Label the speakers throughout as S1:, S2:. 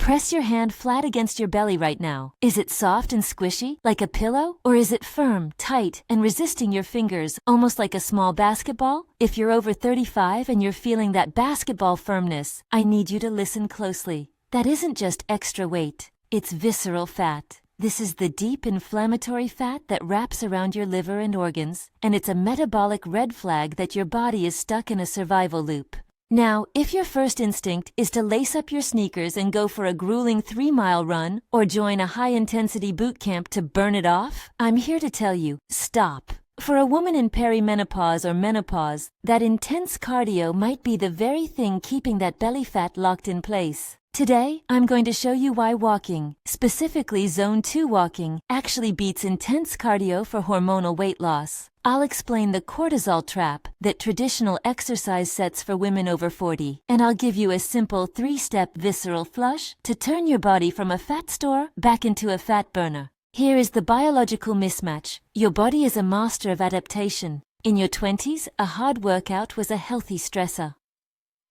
S1: Press your hand flat against your belly right now. Is it soft and squishy, like a pillow? Or is it firm, tight, and resisting your fingers, almost like a small basketball? If you're over 35 and you're feeling that basketball firmness, I need you to listen closely. That isn't just extra weight. It's visceral fat. This is the deep inflammatory fat that wraps around your liver and organs, and it's a metabolic red flag that your body is stuck in a survival loop. Now, if your first instinct is to lace up your sneakers and go for a grueling 3-mile run or join a high-intensity boot camp to burn it off, I'm here to tell you, stop. For a woman in perimenopause or menopause, that intense cardio might be the very thing keeping that belly fat locked in place. Today, I'm going to show you why walking, specifically Zone 2 walking, actually beats intense cardio for hormonal weight loss. I'll explain the cortisol trap that traditional exercise sets for women over 40, and I'll give you a simple 3-step visceral flush to turn your body from a fat store back into a fat burner. Here is the biological mismatch. Your body is a master of adaptation. In your 20s, a hard workout was a healthy stressor.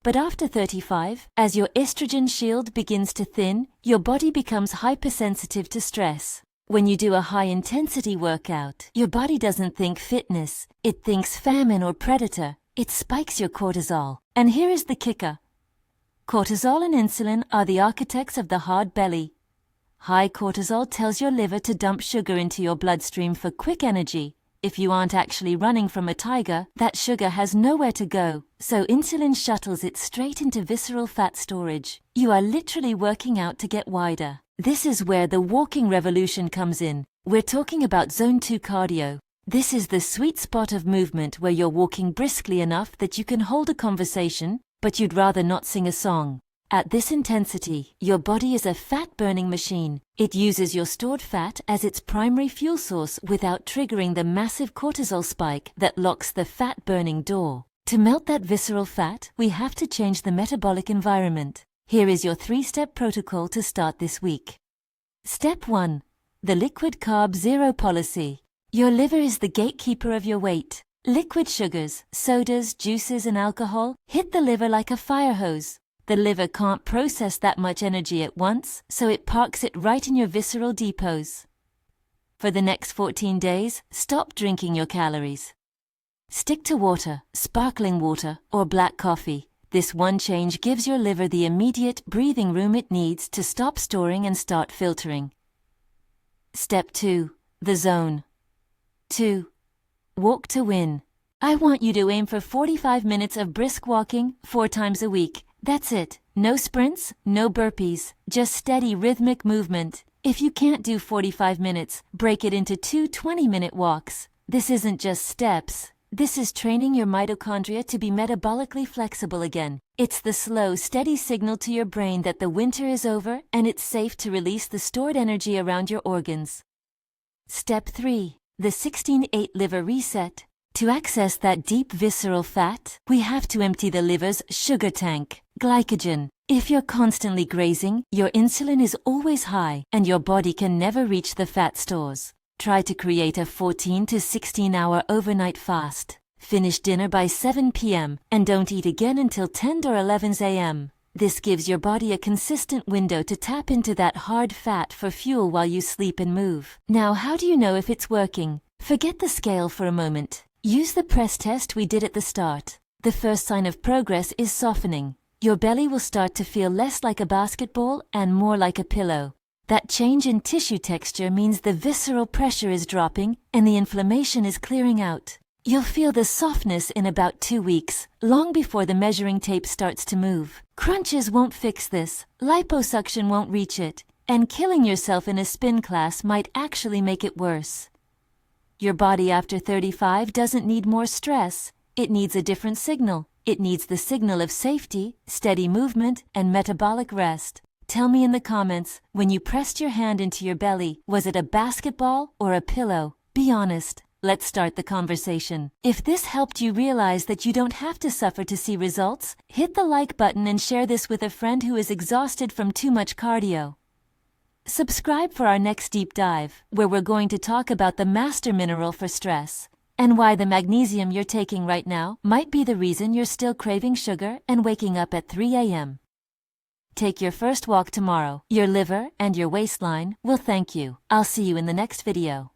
S1: But after 35, as your estrogen shield begins to thin, your body becomes hypersensitive to stress. When you do a high-intensity workout, your body doesn't think fitness, it thinks famine or predator. It spikes your cortisol. And here is the kicker. Cortisol and insulin are the architects of the hard belly. High cortisol tells your liver to dump sugar into your bloodstream for quick energy. If you aren't actually running from a tiger, that sugar has nowhere to go, so insulin shuttles it straight into visceral fat storage. You are literally working out to get wider. This is where the walking revolution comes in. We're talking about Zone 2 cardio. This is the sweet spot of movement where you're walking briskly enough that you can hold a conversation, but you'd rather not sing a song. At this intensity, your body is a fat-burning machine. It uses your stored fat as its primary fuel source without triggering the massive cortisol spike that locks the fat-burning door. To melt that visceral fat, we have to change the metabolic environment. Here is your 3-step protocol to start this week. Step 1. The liquid carb zero policy. Your liver is the gatekeeper of your weight. Liquid sugars, sodas, juices, and alcohol hit the liver like a fire hose. The liver can't process that much energy at once, so it parks it right in your visceral depots. For the next 14 days, stop drinking your calories. Stick to water, sparkling water, or black coffee. This one change gives your liver the immediate breathing room it needs to stop storing and start filtering. Step 2. The Zone 2. Walk to win. I want you to aim for 45 minutes of brisk walking 4 times a week. That's it. No sprints, no burpees, just steady rhythmic movement. If you can't do 45 minutes, break it into 2 20-minute walks. This isn't just steps. This is training your mitochondria to be metabolically flexible again. It's the slow, steady signal to your brain that the winter is over and it's safe to release the stored energy around your organs. Step 3. The 16-8 liver reset. To access that deep visceral fat, we have to empty the liver's sugar tank, glycogen. If you're constantly grazing, your insulin is always high and your body can never reach the fat stores. Try to create a 14 to 16-hour overnight fast. Finish dinner by 7 p.m. and don't eat again until 10 or 11 a.m. This gives your body a consistent window to tap into that hard fat for fuel while you sleep and move. Now, how do you know if it's working? Forget the scale for a moment. Use the press test we did at the start. The first sign of progress is softening. Your belly will start to feel less like a basketball and more like a pillow. That change in tissue texture means the visceral pressure is dropping and the inflammation is clearing out. You'll feel the softness in about 2 weeks, long before the measuring tape starts to move. Crunches won't fix this, liposuction won't reach it, and killing yourself in a spin class might actually make it worse. Your body after 35 doesn't need more stress. It needs a different signal. It needs the signal of safety, steady movement, and metabolic rest. Tell me in the comments, when you pressed your hand into your belly, was it a basketball or a pillow? Be honest. Let's start the conversation. If this helped you realize that you don't have to suffer to see results, hit the like button and share this with a friend who is exhausted from too much cardio. Subscribe for our next deep dive, where we're going to talk about the master mineral for stress, and why the magnesium you're taking right now might be the reason you're still craving sugar and waking up at 3 a.m. Take your first walk tomorrow. Your liver and your waistline will thank you. I'll see you in the next video.